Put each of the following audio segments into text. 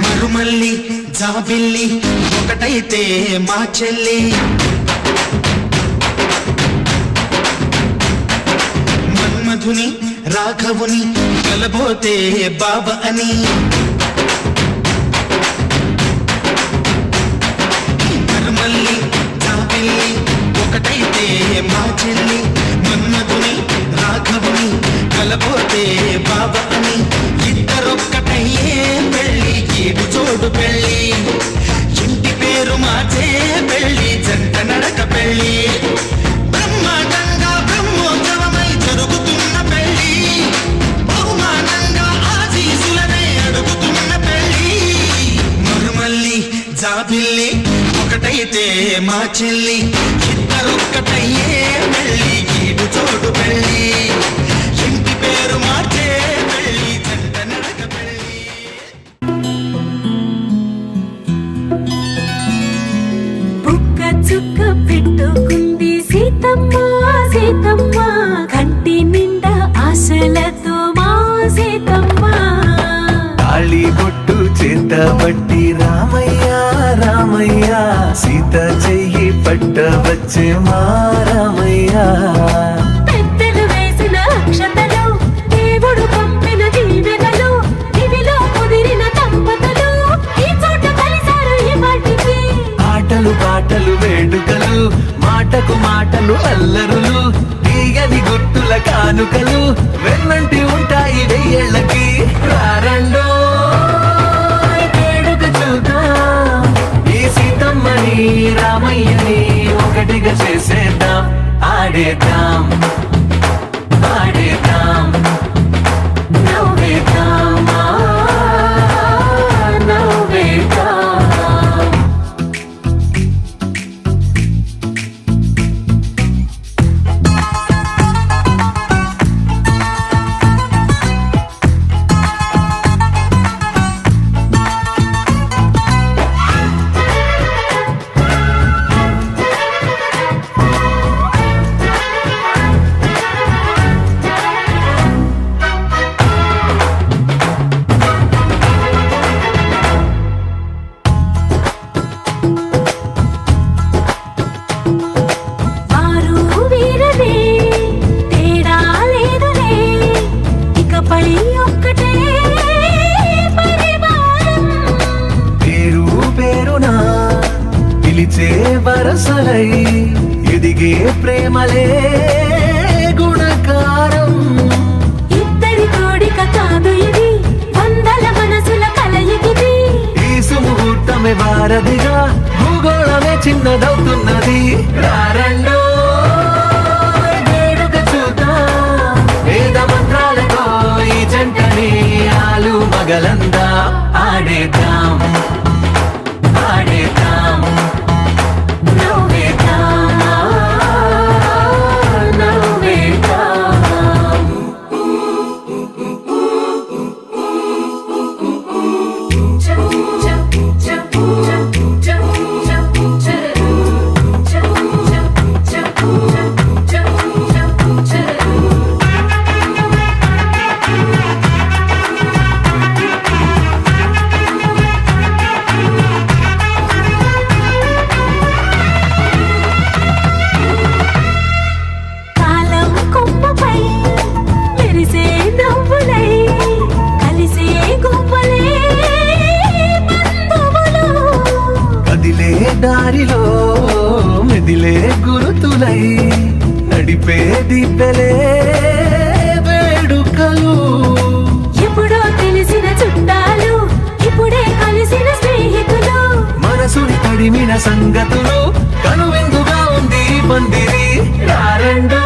మరుమల్లి జాబిల్లి ఒకటైతే మా చెల్లి మన్మధుని రాఘవుని కలబోతే బాబా అని మరుమల్లి జాబిల్లి ఒకటైతే మా చెల్లి మన్మధుని రాఘవుని కలబోతే బాబా అని ఇద్దరొక్కటయ్యే పెళ్ళి ఏడు చోడు పెళ్ళి ఇంటి పేరు మార్చే పెళ్ళి జంట నడక పెళ్ళి బ్రహ్మాండంగా బ్రహ్మోత్సవమై జరుగుతున్న పెళ్ళి బహుమానంగా ఆశీసులనే అడుగుతున్న పెళ్ళి మరుమల్లి జాబిల్లి ఒకటైతే మా చెల్లి ఇద్దరొక్కటయ్యే పెళ్ళి ఏడు చోడు పెళ్ళి ఇంటి పేరు మార్చే పెళ్ళి జంట నడక పెళ్ళి బుక్క చుక్క పెట్టుకుంది సీతమ్మ సీతమ్మ కంటి నిండా ఆశలతో మా సీతమ్మ తాళి బొట్టు చేత పట్టి రామయ్య రామయ్య సీత చెయ్యి పట్ట వచ్చే మా రామయ్య పెద్దలు వేసిన అక్షతలు దేవుడు పంపిన దీవెనలు ఇవిలో కుదిరిన దంపతులు ఈ చోట కలిసారు ఈ వాటికి ఆటలు పాటలు వేడుకలు మాటకు మాటలు అల్లరులు తీయని గుర్తుల కానుకలు వెన్నంటి ఉంటాయి వెయ్యేళ్ళకి రారండో వేడుక చూద్దాం ఈ సీతమ్మని రామయ్యని ఒకటిగా చేసేద్దాం ఆడేద్దాం ఆడేద్దాం నవ్వేద్దాం నవ్వేద్దాం వారు వీరలే తేడా లేదులే ఇకపై ఒక్కటే పరివారం పేరు పేరునా పిలిచే వరసలై ఎదిగే ప్రేమలే గుణకారం ఇద్దరి కోడిక కాదు ఇది వందల మనసుల కలయికిది ఈ సుముహూర్తమే వారధిగా భూగోళమే చిన్నదవుతున్నది రారండో వేడుక చూద్దాం వేద మంత్రాలతో ఈ జంటని ఆలు మగలందా ఆడేద్దాం ఆడేద్దాం నవ్వేద్దాం నవ్వేద్దాం కాలం కొమ్మపై మెరిసే నవ్వులై కలిసే గువ్వలే బంధువులు కదిలే దారిలో మెదిలే గురుతులై నడిపే దిబ్బెలే వేడుకలు ఎప్పుడో తెలిసిన చుట్టాలు ఇప్పుడే కలిసిన స్నేహితులు మనసుని తడిమిన సంగతులు కనువిందుగా ఉంది ఈ పందిరి రారండో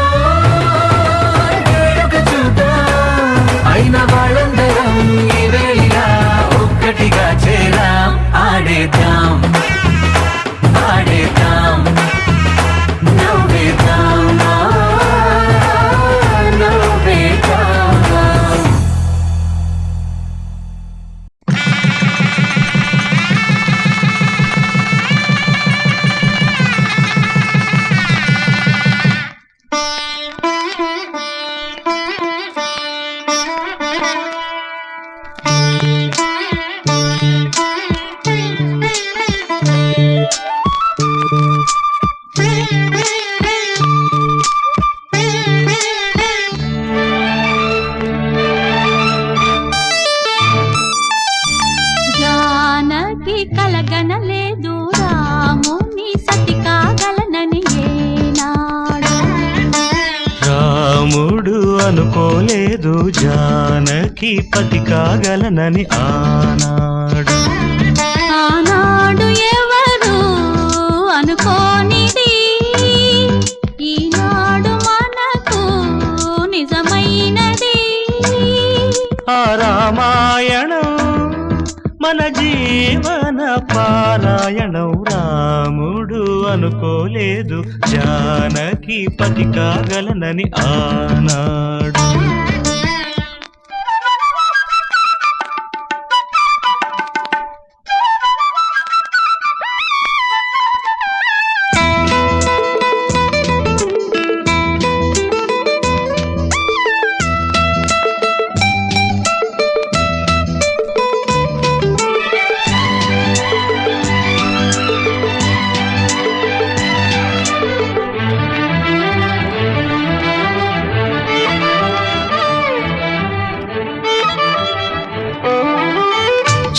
వేడుక చూద్దాం అయిన వాళ్ళందరం ఈ వేళ ఒక్కటిగా చేరాం జానకి కలగనలేదు రాముని సతి కాగలనని ఏనాడు. రాముడు అనుకోలేదు జానకి పతి కాగలనని ఆనాడు. ఆనాడు ఎవరు అనుకోనిది ఈనాడు మనకు నిజమైనది. ఆ రామాయణం మన జీవన పారాయణం. రాముడు అనుకోలేదు జానకి పతి కాగలనని ఆనాడు.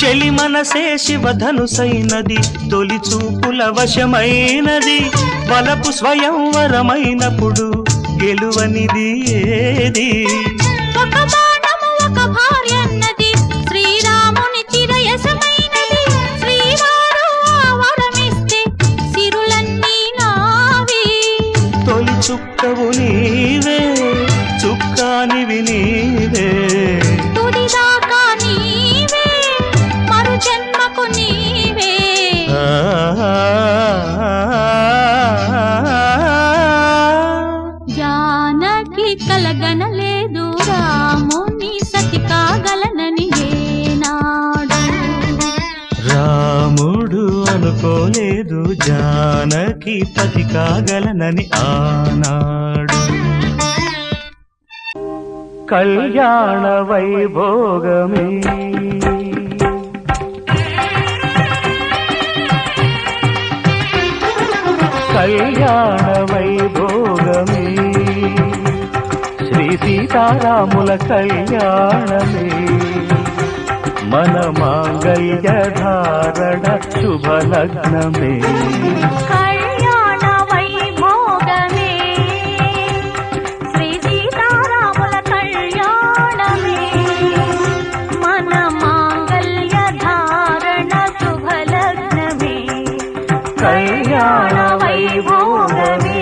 చెలి మనసే శివధనుసైనది, తొలి చూపుల వశమైనది. వలపు స్వయంవరమైనప్పుడు గెలువనిది ఏది? ఒక బాణము ఒక భార్యన్నది శ్రీరాముని చిరయసమైనది. శ్రీవారు వరమిస్తే సిరులన్నీ నావి. తొలి చుక్కవు నీవే, చుక్కానివి నీవే. తుడిదాకా నీవే, మరు జన్మకు నీవే. జానకి కలగనలేదు రాముని సతి కాగలనని ఏనాడు. రాముడు అనుకోలేదు జానకి పతి కాగలనని ఆనాడు. కళ్యాణ వైభోగమే కళ్యాణ వైభోగమే శ్రీ సీతారాముల కళ్యాణమే. మన మాంగళ్య ధారణ శుభలగ్నమే. కళ్యాణ వైభోగమే శ్రీ సీతారాముల కళ్యాణమే. మన మాంగళ్య ధారణ శుభలగ్నమే. కళ్యాణ వైభోగమే.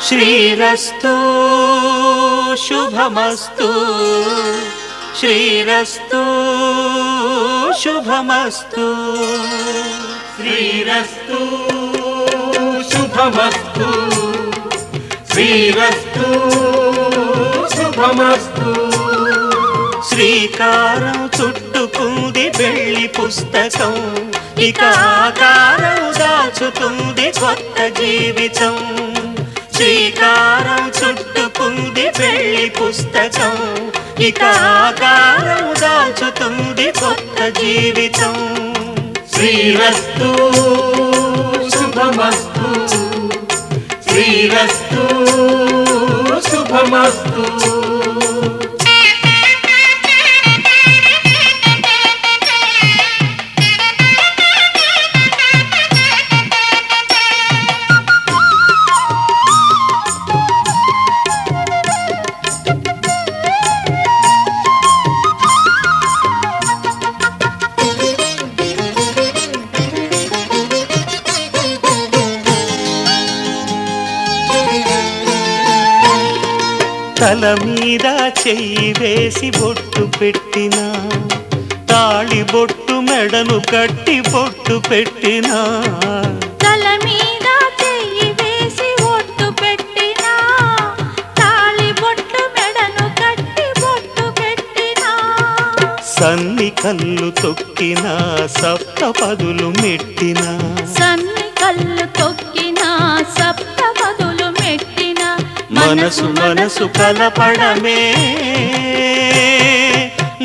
శ్రీరస్తు శుభమస్తు, శ్రీరస్తు శుభమస్తు, శ్రీరస్తు శుభమస్తు, శ్రీరస్తు శుభమస్తు. శ్రీకారం చుట్టుకుంది పెళ్లి పుస్తకం, ఇక ఆకారం దాచుతుంది కొత్త జీవితం. శ్రీకారం చుట్టుకుంది పెళ్లి పుస్తకం, ఇక ఆకారం దాచుతుంది కొత్త జీవితం. శ్రీరస్తు శుభమస్తు, శ్రీరస్తు శుభమస్తు. తల మీద చెయ్యి వేసి బొట్టు పెట్టినా తాళి బొట్టు మెడను కట్టి బొట్టు పెట్టినా తల మీద చెయ్యి వేసి ఒట్టు పెట్టినా తాళి బొట్టు మెడను కట్టి బొట్టు పెట్టినా సన్ని కళ్ళు తొక్కినా సప్త పదులు మెట్టినా సన్ని కళ్ళు తొక్కినా సప్త పదులు మెట్టినా మనసు మనసు కలపడమే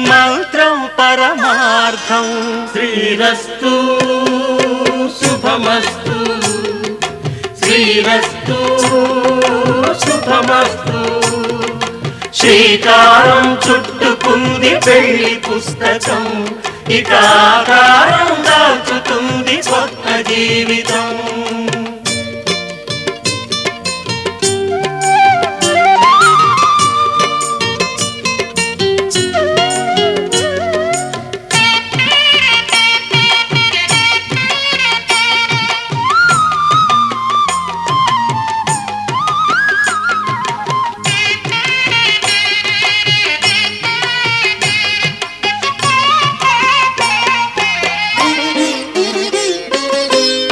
మంత్రం పరమార్థం శ్రీరస్తు శుభమస్తు శ్రీరస్తు శుభమస్తు శ్రీకారం చుట్టుకుంది పెళ్లి పుస్తకం ఇక ఆకారం దాచుతుంది కొత్త జీవితం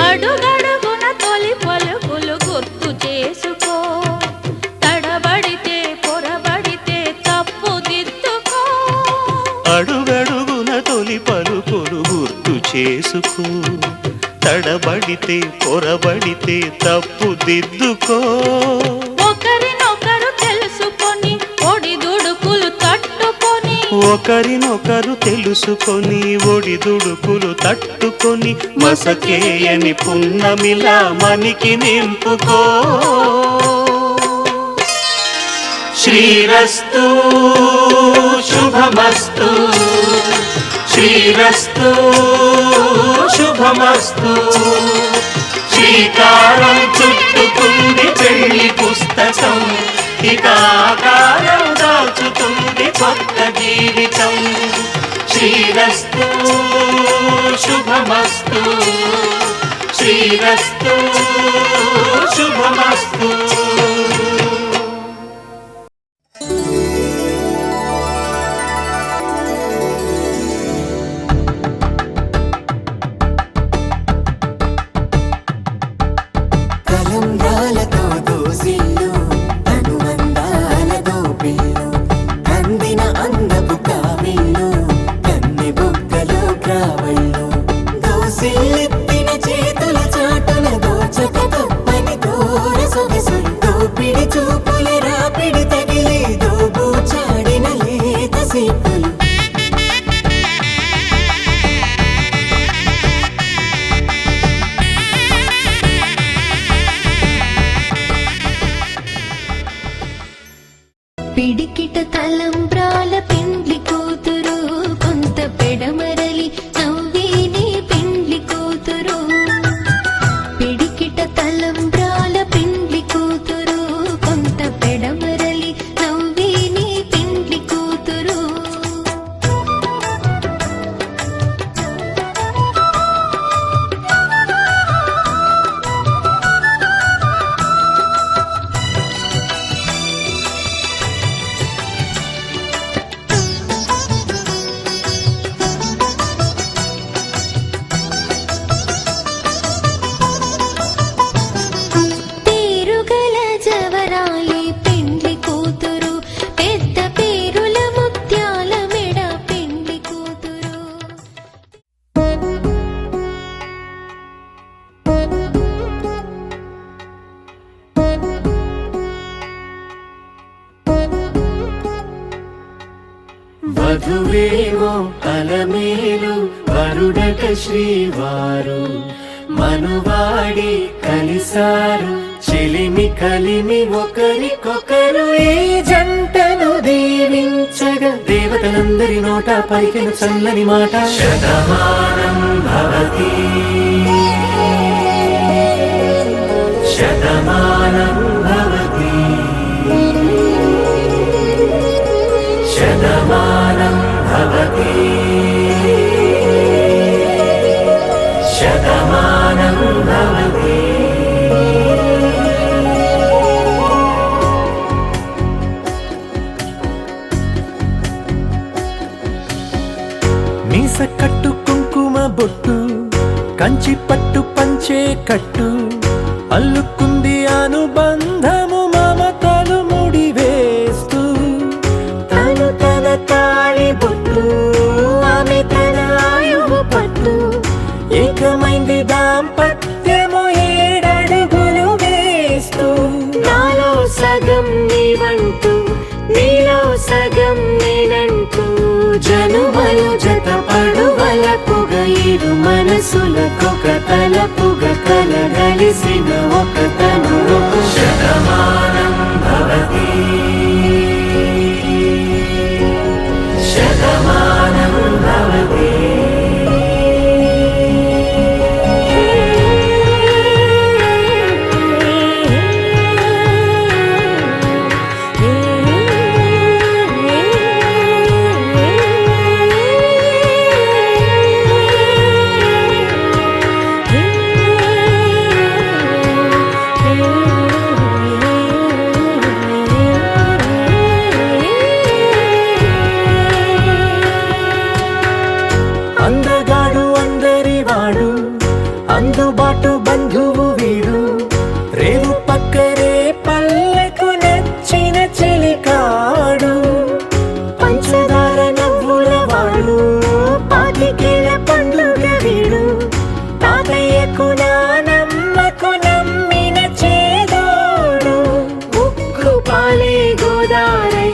అడుగడుగున తొలి పలుకులు గుర్తు చేసుకో తడబడితే పొరబడితే తప్పు దిద్దుకో అడుగడుగున తొలి పలుకులు గుర్తు చేసుకో తడబడితే పొరబడితే తప్పు దిద్దుకో ఒకరినొకరు తెలుసుకొని ఒడిదుడుకులు తట్టుకొని ఒకరినొకరు తెలుసుకొని ఒడిదుడుకులు తట్టుకొని మసకేయని పున్నమిలా మనికి నింపుకో శ్రీరస్తు శుభమస్తు శ్రీరస్తు శుభమస్తు శ్రీకారం చుట్టుకుంది పెళ్లి పుస్తకం ఇక ఆకారం దాచుతుంది కొత్త జీవితం శ్రీరస్తు శుభమస్తు శ్రీరస్తు శుభమస్తు తలంబ్రాలతో దోసిళ్ళు అనుబంధాలతో పిల్లు అందిన అందపు కావిళ్ళు కన్నె బుగ్గలో గ్రావళ్ళు దోసిళ్ళెత్తిన చేతుల చాటున దోచక తప్పని దూర సొగసులు దోపిడి చూపుల రాపిడి తగిలి దోబూచాడిన లేత సీపులు పిడికిట తలంబ్రాల పెండ్లి కూతురు కొంత పెడమరలి నవ్వేనే పెండ్లి కూతురు పిడికిట తలంబ్రాల పెండ్లి కూతురు కొంత పెడమరలి నవ్వేనే పెండ్లి కూతురు పేరుగల జవరాలి పెండ్లి కూతురు పెద్ద పేరుల ముత్యాల మెడ పెండ్లి కూతురు వధువేమో అలమేలు వరుడట శ్రీవారు మనువాడి కలిసారు చెలిమి కలిమి ఒకరికొకరు ఈ జంటను దీవించగా దేవతలందరి నోట పలికిన చల్లని మాట శతమానం భవతి శతమానం భవతి శతమానం భవతి శతమానం భవతి పనస కట్టు కుంకుమ బొట్టు కంచి పట్టు పంచే కట్టు అల్లుకుంది అనుబంధము మమతలు ముడివేస్తూ తను తన తాళి బొట్టు ఆమె తన ఆయువు పట్టు ఏకమైంది దాంపత్యము 7 అడుగులు వేస్తూ నాలో సగం నీవంటూ నీలో సగం నేనంటూ జనుమలు జత పడువలపుగ ఇరు మనసులకొక తలపుగ కలగలిసిన ఒక తను శతమానం భవతి శతమానం భవతి అందగాడు అందరివాడు అందుబాటు బంధువు వీడు రేవు పక్కరే పల్లెకు నచ్చిన చెలికాడు పంచదార నవ్వుల వాడు పాతికేల పండుగ వీడు తాతయ్యకు నానమ్మకు నమ్మిన చేదోడు ఉక్కు పాలే గోదారై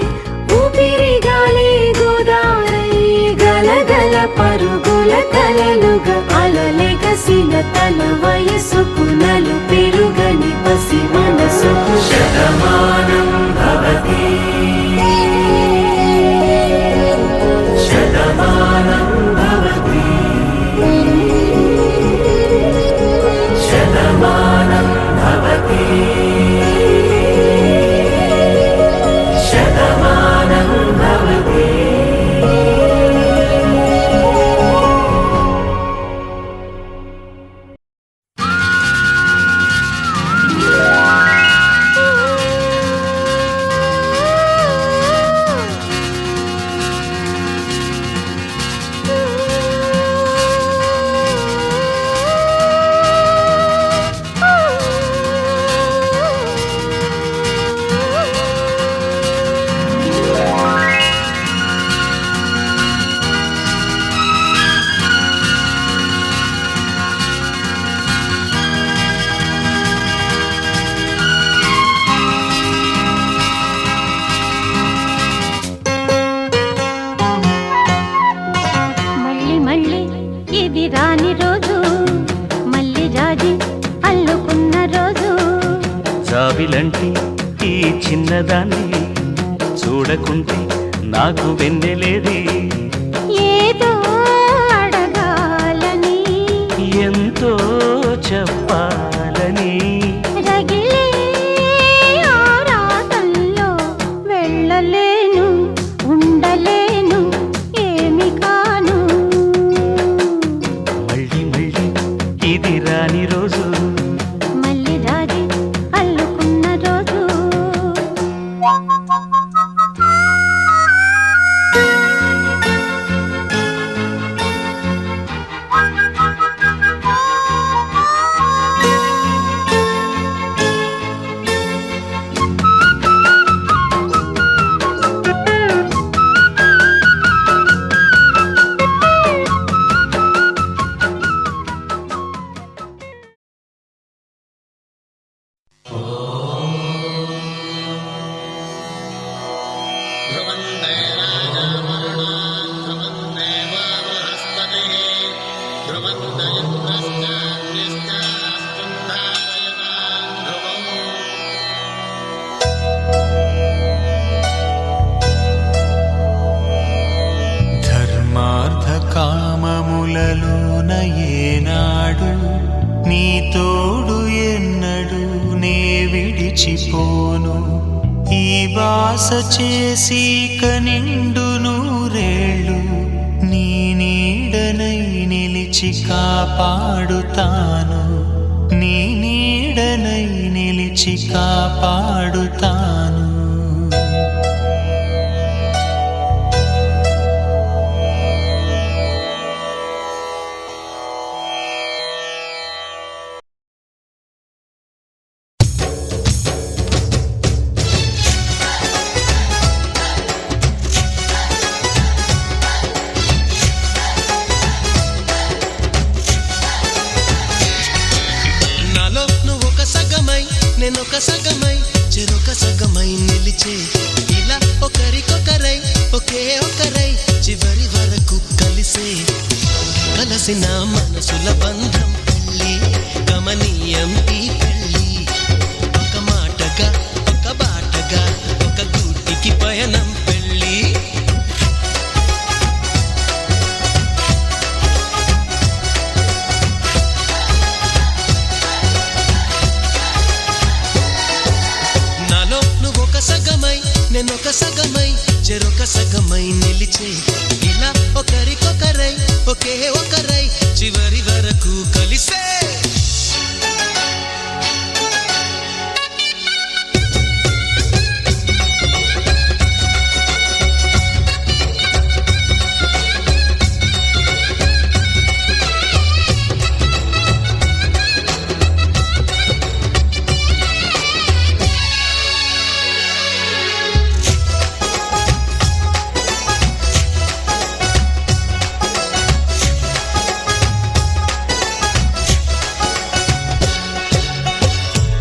ఊపిరి గాలే గోదారై గలగల పరుగుల కలలుగా అలలెగసిన తన వయసుకు నలు పెరుగని పసి మనసుకు శతమానం భవతి శతమానం భవతి శతమానం భవతి శతమానం భవతి మళ్ళీ మళ్ళీ ఇది రాని రోజు మళ్ళీ జాజి అల్లుకున్న రోజు జాబిలంటి ఈ చిన్నదాన్ని చూడకుంటే నాకు వెన్నెలేది ఏదో అడగాలని ఎంతో చెప్పాలని రగిలే ఆరాటంలో వెళ్ళలేను ఉండలేను ఏమి కాను మళ్ళీ మళ్ళీ ఇది రాని రోజు మళ్ళీ రాజి అల్లుకున్న రోజు ధర్మార్థ కామములలోన ఏనాడు నీ తోడు ఎన్నడు నే విడిచిపోను ఈ వాస చేసి కనిండు నూరేళ్ళు నీ నీడనై నిలిచి కాపాడుతాను నీ నీడనై నిలిచి కాపాడుతాను సగమై నిలిచే ఇలా ఒకరికొకరై ఒకే ఒకరై చివరి వరకు కలిసే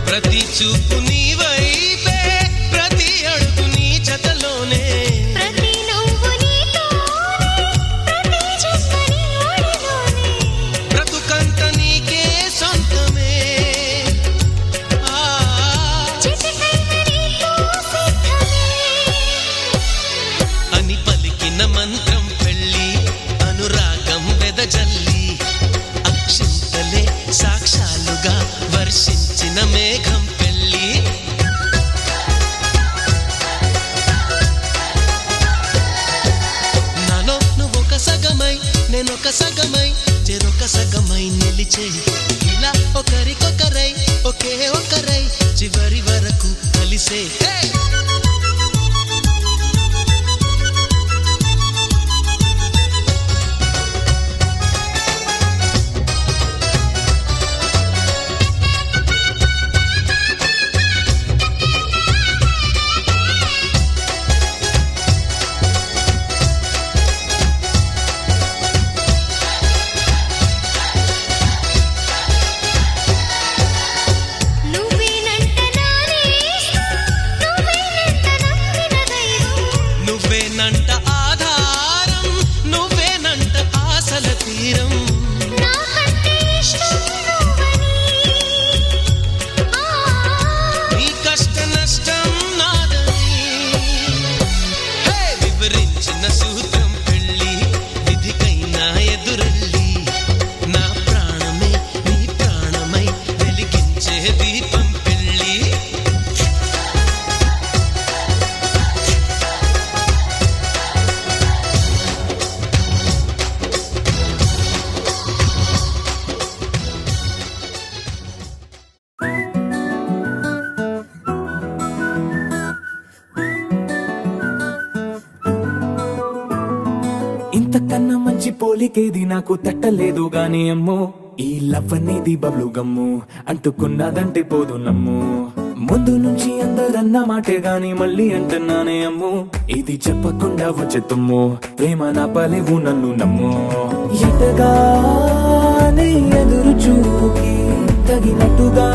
ప్రతి చూపు నీ వైపే ప్రతి అడుగు నీ జతలోనే ప్రతి నవ్వు నీతోనే ప్రతి జన్మ నీ ఒడిలోనే బ్రతుకంత నీకే సొంతమే చిటికైన నీతో సిద్ధమే అని పలికిన మంత్రం పెళ్ళి అనురాగం వెదజల్లి అక్షింతలే సాక్షాలుగా వర్షించిన మేఘం పెళ్ళి నాలో నువ్వొక సగమై నేనొక సగమై చెరొక సగమై నిలిచే ఇలా ఒకరికొకరై ఒకే ఒకరై చివరి వరకు కలిసే నువ్వేనంట నానేస్తా నువ్వేనంట నమ్మిన దైవం నువ్వేనంట ఆధారం నువ్వేనంట ఆశల తీరం నాకంటే ఇష్టం నువ్వని నీ కష్ట నష్టం నాదని వివరించిన సూత్రం పెళ్ళి విధికైనా ఎదురెళ్ళి నా ప్రాణమే నీ ప్రాణమై వెలిగించే దీపం పెళ్ళి ఇంతకన్నా మంచి పోలికేది నాకు తట్టలేదు గాని అమ్మో ఈ లవ్ అనేది బబ్లు గమ్ము అంటుకున్నదంటే పోదు నమ్ము ముందు నుంచి అందరన్న మాటే గాని మళ్ళీ అంటున్నానే అమ్ము ఇది చెప్పకుండా వచ్చే తుమ్ము ప్రేమ నా పలేవు నన్ను నమ్ము ఎటగానే ఎదురు చూకి తగినట్టుగా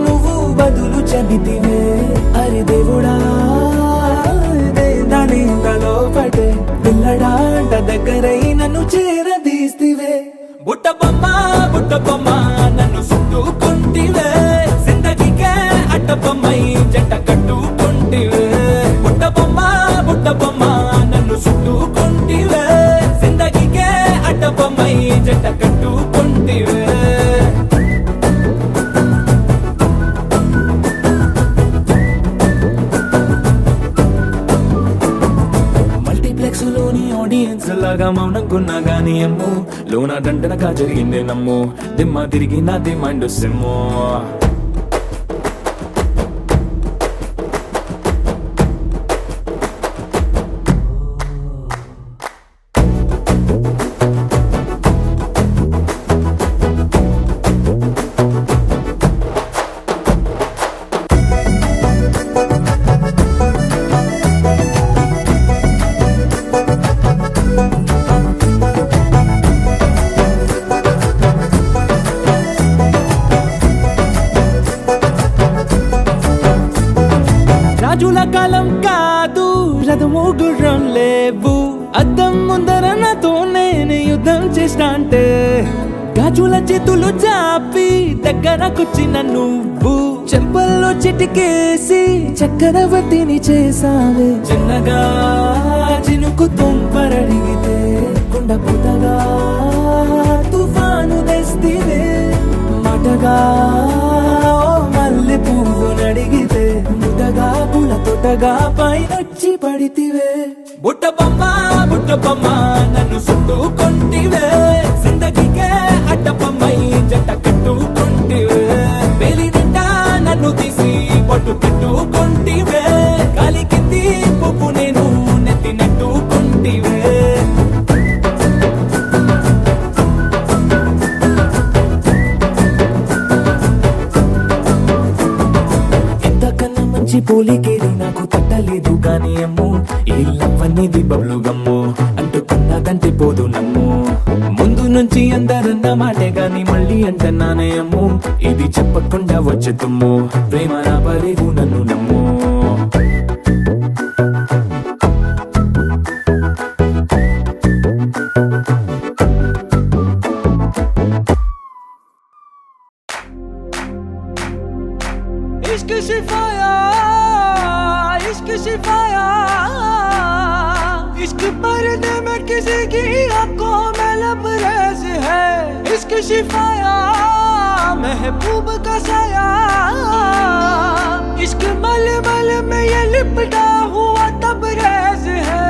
నువ్వు బదులు చెబితివే అరే దేవుడా దానిలో పడే పిల్లడాంట దగ్గరై నన్ను చేరదీస్తివే బుట్ట బొమ్మ నన్ను చుట్టుకుంటివే జిందగీకే అట్ట బొమ్మై జంట కట్టుకుంటివే బుట్ట బొమ్మ నన్ను చుట్టుకుంటివే జిందగీకే అట్ట బొమ్మై జంట కట్టుకుంటివే మల్టీప్లెక్స్ లోని ఆడియన్స్ లాగా మౌనంకున్నా గానీ అమ్ము లోన దండనగా జరిగిందే నమ్ము దిమ్మ తిరిగి నాది మైండ్ సిమ్ము రాజుల కాలం కాదు రథము గుర్రం లేవు అద్దం ముందర నాతో నేను యుద్ధం చేస్తా అంటే గాజుల చేతులు చాపి దగ్గరకొచ్చిన నువ్వు చెంపల్లో చిటికేసి చక్రవర్తిని చేసావే చిన్నగా చినుకు తుంపరడిగితే కుండ పుటగా తుఫాను తెస్తివే మాటగా మల్లె పువ్వు నడిగితే ముదగా పుల తొటగా పైనొచ్చి పడితివే బుట్టబొమ్మ నన్ను చుట్టుకొంటివే జిందగీకే అడ్డబొమ్మై జంట కట్టుకొంటివే వేలి నిండా నన్ను తీసి పట్టు పెట్టుకొంటివే కాలి కింది పువ్వు నేను నెత్తి నెట్టుకొంటివే ఎంతకన్నా మంచి పోలికేది నాకు తట్టలేదు కానీ అమ్మో ఈ లవ్ అనేది బబ్లు గమ్ము అంటుకున్నదంటే పోదు నమ్ము ముందు నుంచి అందరన్న మాటే గాని మళ్ళీ అంటున్నానే అమ్ము ఇది చెప్పకుండా వచ్చే తుమ్ము ప్రేమ రాబలేదు నన్ను నమ్ము इश्क सिफाया इश्क सिफाया इश्क पर्दे में किसी की आंखों में लबरेज है इश्क सिफाया महबूब का साया इश्क मलमल में ये लिपटा हुआ तबरेज है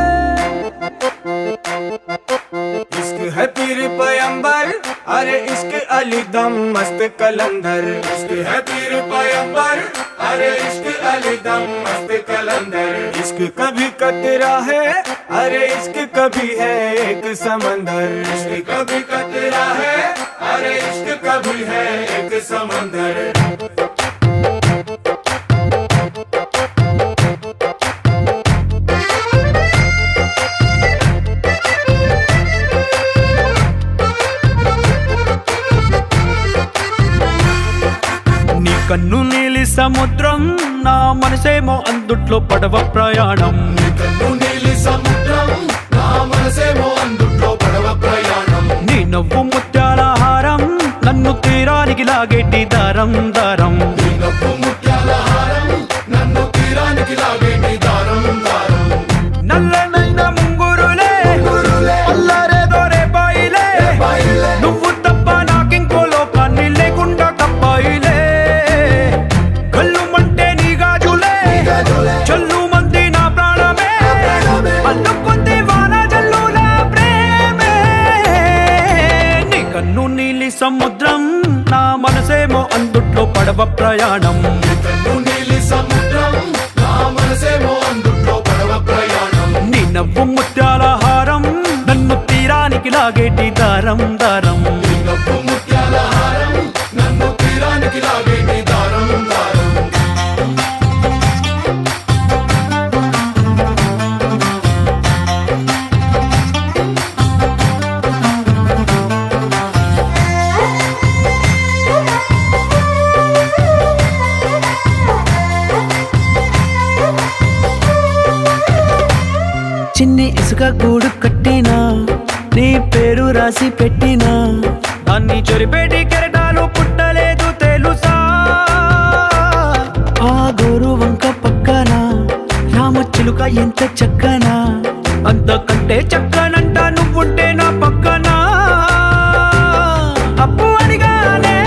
इश्क है पीर पैगंबर अरे इश्क अली दम मस्त कलंदर इश्क है पीर पैगंबर अरे इश्क अली दम मस्त कलंदर इश्क कभी कतरा है अरे इश्क कभी है एक समंदर इश्क कभी कतरा है अरे इश्क कभी है एक समंदर కన్ను నీలి సముద్రం నా మనసేమో అందుట్లో పడవ ప్రయాణం కన్ను నీలి సముద్రం నా మనసేమో అందుట్లో పడవ ప్రయాణం నీ నవ్వు ముత్యాల హారం నన్ను తీరానికి లాగేటి దారం దారం నీ నవ్వు ముత్యాల హారం నన్ను తీరానికి లాగేటి దారం దారం నల్లనైన ముంగురులే అల్లారేదో రేపాయిలే నువ్వు తప్ప నాకింకో లోకాన్ని లేకుండా కప్పాయిలే చల్లు మంది నా ప్రాణమే అల్లుకుంది వాన జల్లుల ప్రేమే నీ కన్ను నీలి సముద్రం నా మనసేమో అందుట్లో పడవ ప్రయాణం కన్ను నీలి సముద్రం నా మనసేమో అందుట్లో పడవ ప్రయాణం నీ నవ్వు ముత్యాల హారం నన్ను తీరానికి లాగేటి దారం దారం నీ నవ్వు ముత్యాల హారం నన్ను తీరానికి లాగేటి దారం దారం చిన్ని ఇసుక గూడు కట్టినా నీ పేరు రాసి పెట్టినా దాన్ని చొరిపేటి కెరటాలు పుట్టలేదు తెలుసా ఆ గోరు వంక పక్కన రామచిలుక ఎంత చక్కనా అంతకంటే చక్కనంట నువ్వుంటే నా పక్కన అప్పు అడిగానే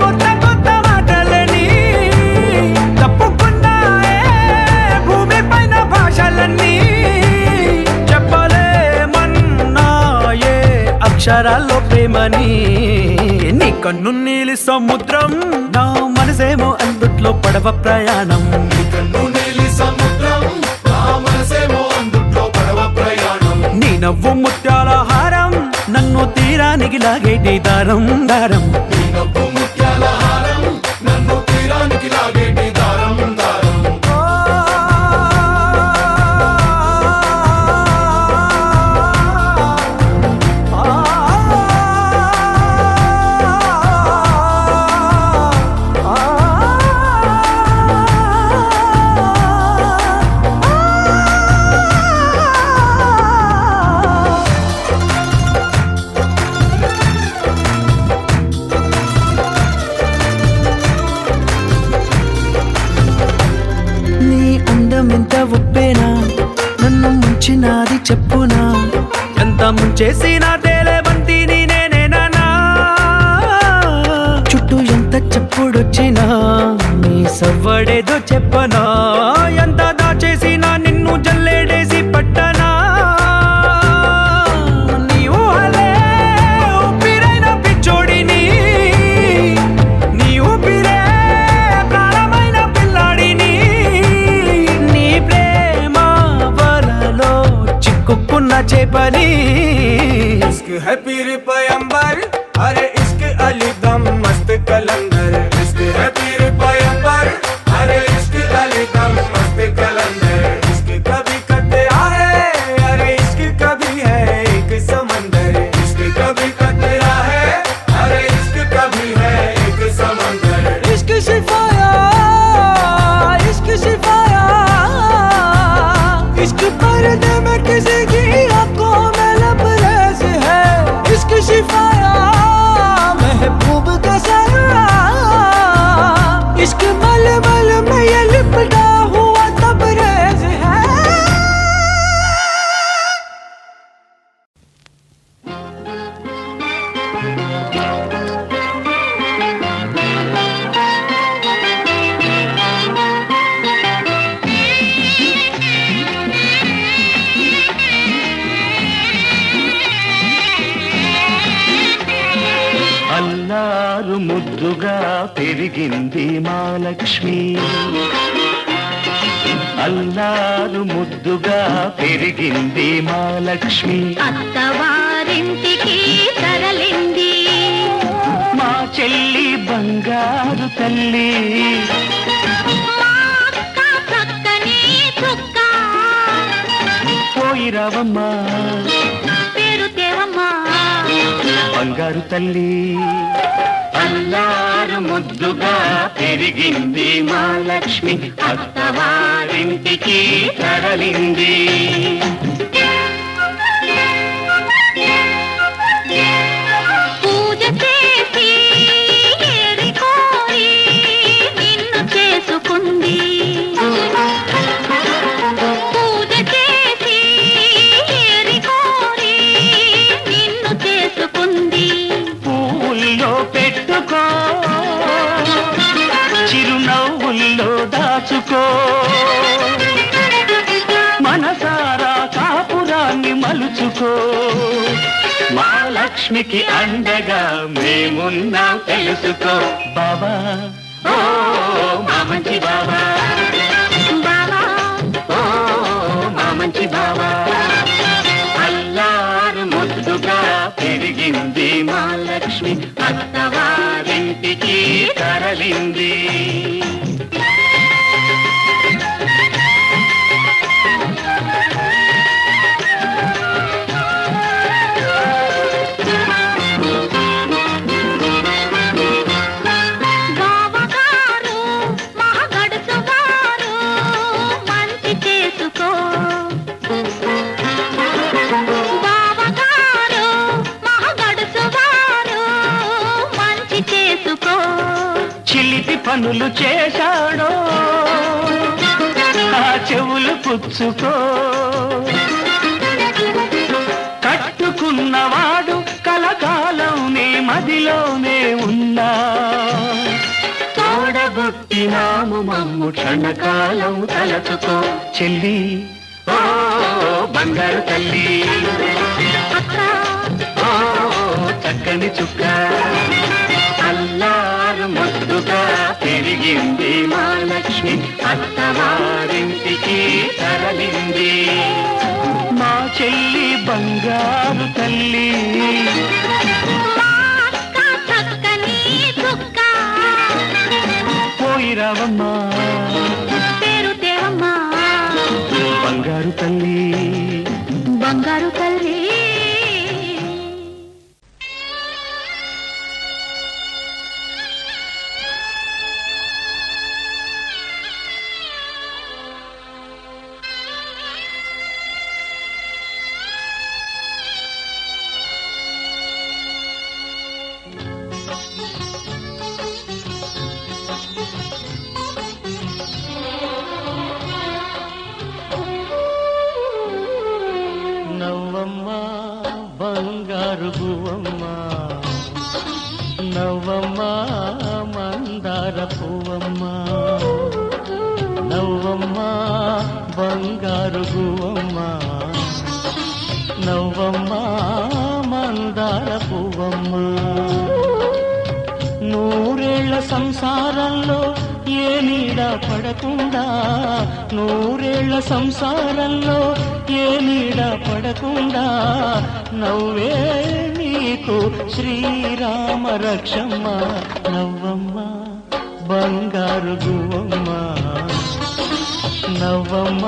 కొత్త కొత్త మాటలని తప్పుకున్నాయే భూమి పైన భాషలన్నీ చెప్పలేమన్నాయే అక్షరాల్లో ప్రేమని నీ కన్ను నీలి సముద్రం నా మనసేమో అందుట్లో పడవ ప్రయాణం కన్ను నీలి సముద్రం నా మనసేమో అందుట్లో పడవ ప్రయాణం నీ నవ్వు ముత్యాల హారం నన్ను తీరానికి లాగేటి దారం దారం నీ నవ్వు ముత్యాల హారం నన్ను తీరానికి లాగేటి దారం దారం ఎంత ఒప్పేనా నన్ను ముంచినాది చెప్పునా ఎంత ముంచేసినా తేలేవంతిని నేనేనా చుట్టూ ఎంత చెప్పుడొచ్చినా నీ సవ్వడేదో చెప్పనా ఎంత దాచేసినా నిన్ను జల్లేడేసి పట్టనా చిక్కుకున్న చేపని इश्क है पीर पैगंबर अरे इश्क अली दम मस्त कलंदर इश्क है पीर पैगंबर अरे इश्क अली दम मस्त कलंदर इश्क कभी कतरा है अरे इश्क कभी है एक समंदर इश्क कभी कतरा है अरे इश्क कभी है एक समंदर इश्क शिफाया इश्क शिफाया इश्क पर्दे में किसी की आंखों में लबरेज है इश्क शिफाया महबूब का साया इश्क मलमल में ये लिपटा हुआ तबरेज है అల్లారు ముద్దుగా పెరిగింది మా లక్ష్మి అల్లారు ముద్దుగా పెరిగింది మా లక్ష్మి అత్తవారింటికి తరలింది మా చెల్లి బంగారు తల్లి మా అక్క చక్కని చుక్క పోయిరావమ్మా పేరు తేవమ్మా బంగారు తల్లి అల్లారు ముద్దుగా పెరిగింది మా లక్ష్మి అత్తవారింటికి తరలింది పూజ చేసి ఏరి కోరి నిన్ను చేసుకుంది పూజ చేసి ఏరి కోరి నిన్ను చేసుకుంది పువ్వుల్లో పెట్టుకో చిరునవ్వుల్లో దాచుకో మనసారా కాపురాన్ని మలుచుకో మా లక్ష్మికి అండగా మేమున్నా తెలుసుకో బాబా ఓ మా మంచి బాబా బావా ఓ మా మంచి బాబా అల్లారు ముద్దుగా పెరిగింది మా లక్ష్మి అత్తవారింటికి తరలింది బావగారు మహగడుసు వారు మంచి చేసుకో బావగారు మహగడుసు వారు మంచి చేసుకో చిలిపి పనులు చేశాడో ఆ చెవులు పుచ్చుకో కట్టుకున్నవాడు కలకాలం నీ మదిలోనే ఉన్నా తోడబుట్టినాము మమ్ము క్షణకాలం తలచుకో చెల్లి ఓ బంగారు తల్లి అక్క ఓ చక్కని చుక్క అల్లారు ముద్దుగా పెరిగింది మా లక్ష్మి అత్తవారింటికి తరలింది మా చెల్లి బంగారు తల్లి మా అక్క చక్కని చుక్క పోయిరావమ్మా పేరు తేవమ్మా బంగారు తల్లి బంగారు తల్లి నవ్వమ్మా బంగారు గువ్వమ్మా నవ్వమ్మా మందార పువ్వమ్మా నవ్వమ్మా బంగారు గువ్వమ్మా నవ్వమ్మా మందార పువ్వమ్మా నూరేళ్ల సంసారంలో ఏ నీడ పడకుండా నూరేళ్ల సంసారంలో ఏ నీడ పడకుండా నవ్వే నీకు శ్రీరామ రక్షమ్మ నవ్వమ్మ బంగారు గువ్వమ్మ నవ్వమ్మ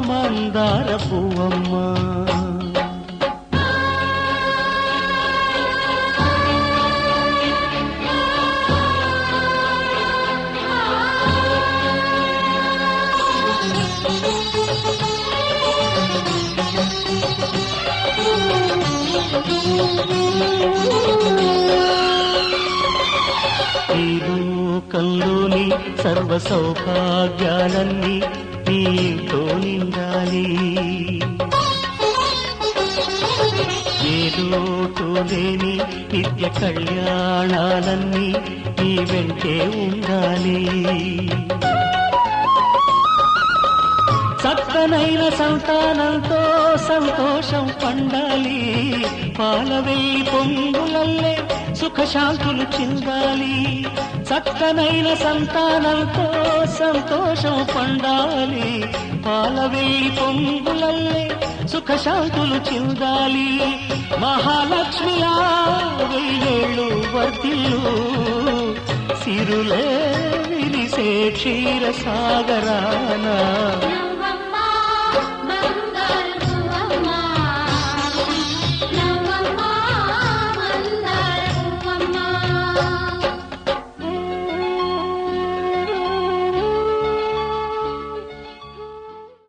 మందార పువ్వమ్మ ఈ లోకంలోని సర్వ సౌభాగ్యాలన్నీ నీతో నిండాలి ఏ లోటు లేని నిత్య కళ్యాణాలన్నీ నీ వెంటే ఉండాలి చక్కనైన సంతానంతో సంతోషం పండాలి పాలవెల్లి పొంగులల్లే సుఖశాంతులు చిందాలి చక్కనైన సంతానంతో సంతోషం పండాలి పాలవెల్లి పొంగులల్లే సుఖశాంతులు చిందాలి మహాలక్ష్మిలా వెయ్యేళ్ళు వర్తిల్లు సిరులే విరిసే క్షీరసాగరాన